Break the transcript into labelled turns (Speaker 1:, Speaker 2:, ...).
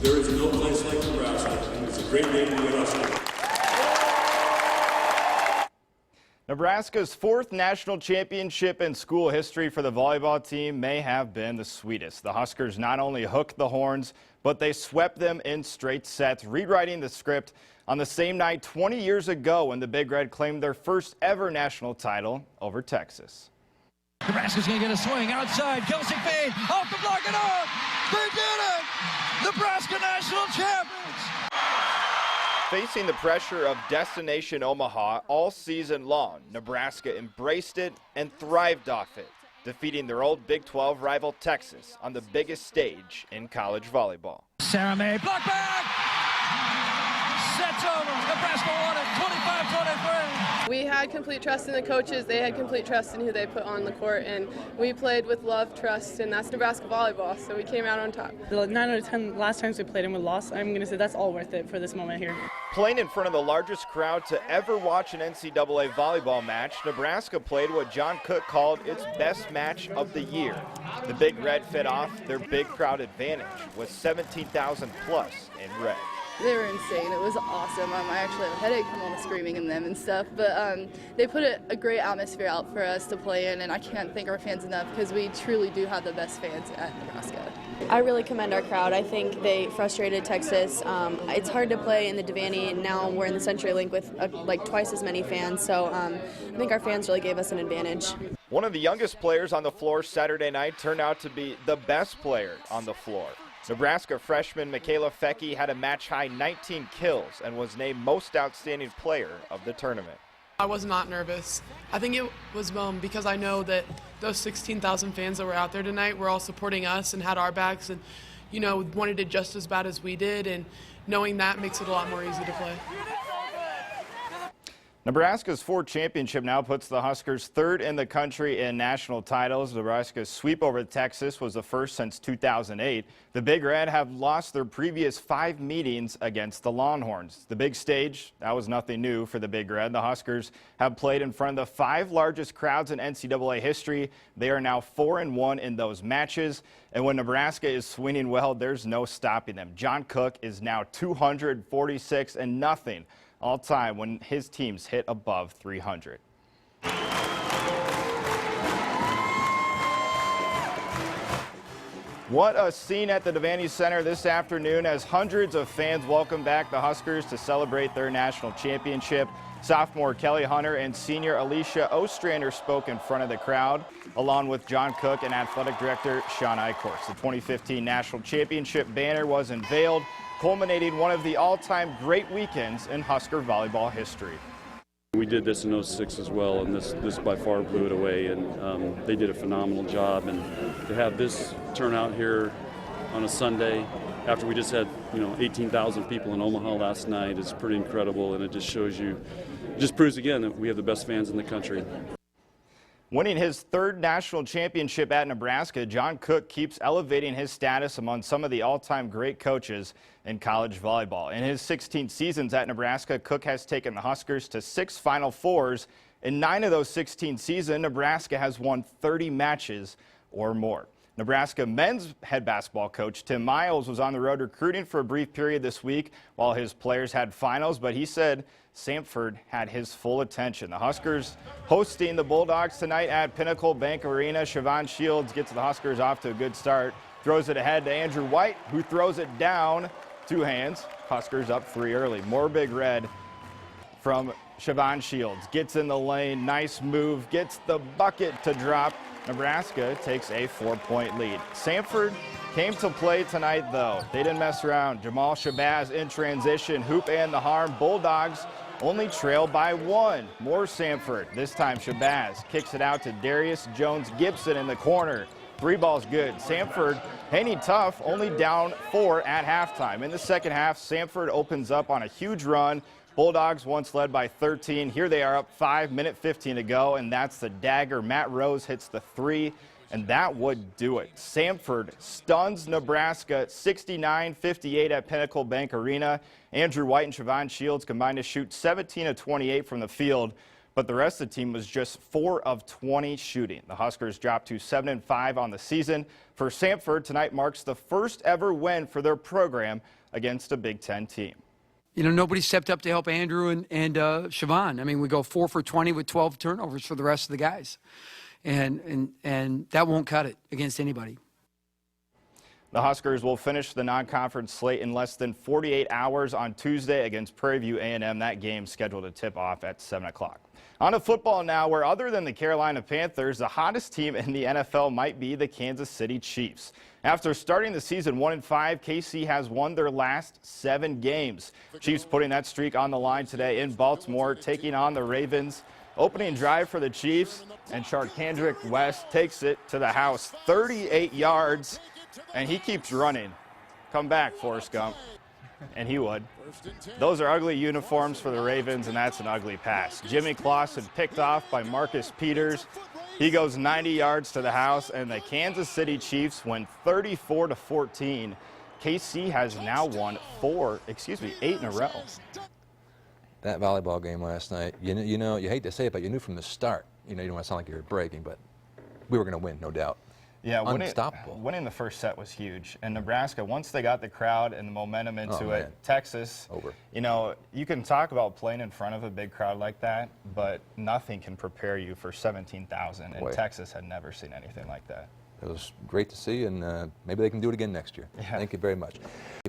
Speaker 1: There is no place like Nebraska, and it's a great day to be a Husker.
Speaker 2: Nebraska's fourth national championship in school history for the volleyball team may have been the sweetest. The Huskers not only hooked the horns, but they swept them in straight sets, rewriting the script on the same night 20 years ago when the Big Red claimed their first ever national title over Texas.
Speaker 3: Nebraska's going to get a swing outside. Kelsey fade off the block and on. They did it! Nebraska national champions!
Speaker 2: Facing the pressure of Destination Omaha all season long, Nebraska embraced it and thrived off it, defeating their old Big 12 rival Texas on the biggest stage in college volleyball.
Speaker 3: Sarah May, block back! Sets over. Nebraska won it 25-23.
Speaker 4: We had complete trust in the coaches. They had complete trust in who they put on the court, and we played with love, trust, and that's Nebraska volleyball, so we came out on top.
Speaker 5: The 9 out of 10 last times we played and we lost, I'm going to say that's all worth it for this moment here.
Speaker 2: Playing in front of the largest crowd to ever watch an NCAA volleyball match, Nebraska played what John Cook called its best match of the year. The Big Red fed off their big crowd advantage with 17,000 plus in red.
Speaker 6: They were insane. It was awesome. I actually have a headache from all the screaming in them and stuff, but they put a great atmosphere out for us to play in, and I can't thank our fans enough because we truly do have the best fans at Nebraska.
Speaker 7: I really commend our crowd. I think they frustrated Texas. It's hard to play in the Devaney, and now we're in the CenturyLink with like twice as many fans, so I think our fans really gave us an advantage.
Speaker 2: One of the youngest players on the floor Saturday night turned out to be the best player on the floor. Nebraska freshman Michaela Fecky had a match-high 19 kills and was named Most Outstanding Player of the tournament.
Speaker 8: I was not nervous. I think it was because I know that those 16,000 fans that were out there tonight were all supporting us and had our backs and, you know, wanted it just as bad as we did, and knowing that makes it a lot more easy to play.
Speaker 2: Nebraska's fourth championship now puts the Huskers third in the country in national titles. Nebraska's sweep over Texas was the first since 2008. The Big Red have lost their previous 5 meetings against the Longhorns. The big stage, that was nothing new for the Big Red. The Huskers have played in front of the 5 largest crowds in NCAA history. They are now 4-1 in those matches. And when Nebraska is swinging well, there's no stopping them. John Cook is now 246-0 all time when his teams hit above 300. What a scene at the Devaney Center this afternoon as hundreds of fans welcome back the Huskers to celebrate their national championship. Sophomore Kelly Hunter and senior Alicia Ostrander spoke in front of the crowd, along with John Cook and athletic director Sean Eichhorst. The 2015 national championship banner was unveiled, culminating one of the all-time great weekends in Husker volleyball history.
Speaker 9: We did this in '06 as well, and this by far blew it away, and they did a phenomenal job. And to have this turnout here on a Sunday after we just had 18,000 people in Omaha last night is pretty incredible, and it just shows you, it just proves again that we have the best fans in the country.
Speaker 2: Winning his third national championship at Nebraska, John Cook keeps elevating his status among some of the all-time great coaches in college volleyball. In his 16 seasons at Nebraska, Cook has taken the Huskers to 6 Final Fours. In 9 of those 16 seasons, Nebraska has won 30 matches or more. Nebraska men's head basketball coach Tim Miles was on the road recruiting for a brief period this week while his players had finals, but he said Samford had his full attention. The Huskers hosting the Bulldogs tonight at Pinnacle Bank Arena. Siobhan Shields gets the Huskers off to a good start, throws it ahead to Andrew White, who throws it down 2 hands. Huskers up 3 early. More Big Red from Siobhan Shields. Gets in the lane, nice move, gets the bucket to drop. Nebraska takes a 4-point lead. Samford came to play tonight, though. They didn't mess around. Jamal Shabazz in transition, hoop and the harm. Bulldogs only trail by 1. More Samford. This time Shabazz kicks it out to Darius Jones-Gibson in the corner. 3 balls good. Samford hanging tough, only down 4 at halftime. In the second half, Samford opens up on a huge run. Bulldogs once led by 13. Here they are up 5, minute 15 to go, and that's the dagger. Matt Rose hits the 3, and that would do it. Samford stuns Nebraska 69-58 at Pinnacle Bank Arena. Andrew White and Siobhan Shields combined to shoot 17 of 28 from the field. but the rest of the team was just 4 of 20 shooting. The Huskers dropped to 7-5 on the season. For Samford, tonight marks the first ever win for their program against a Big Ten team.
Speaker 10: You know, nobody stepped up to help Andrew and Siobhan. I mean, we go 4 for 20 with 12 turnovers for the rest of the guys. And that won't cut it against anybody.
Speaker 2: The Huskers will finish the non-conference slate in less than 48 hours on Tuesday against Prairie View A&M. That game scheduled to tip off at 7 o'clock. On to football now, where other than the Carolina Panthers, the hottest team in the NFL might be the Kansas City Chiefs. After starting the season 1-5, KC has won their last 7 games. Chiefs putting that streak on the line today in Baltimore, taking on the Ravens. Opening drive for the Chiefs, and Charkandrick West takes it to the house, 38 yards, and he keeps running. Come back, Forrest Gump. And he would. Those are ugly uniforms for the Ravens, and that's an ugly pass. Jimmy Clausen picked off by Marcus Peters. He goes 90 yards to the house, and the Kansas City Chiefs win 34-14. KC has now won 8 in a row.
Speaker 11: That volleyball game last night, you know, you hate to say it, but you knew from the start, you know, you don't want to sound like you're bragging, but we were going to win, no doubt.
Speaker 2: Yeah,
Speaker 11: unstoppable.
Speaker 2: Winning the first set was huge. And Nebraska, once they got the crowd and the momentum into it, Texas,
Speaker 11: over.
Speaker 2: You know, you can talk about playing in front of a big crowd like that, but nothing can prepare you for 17,000. And Texas had never seen anything like that.
Speaker 11: It was great to see, and maybe they can do it again next year.
Speaker 2: Yeah.
Speaker 11: Thank you very much.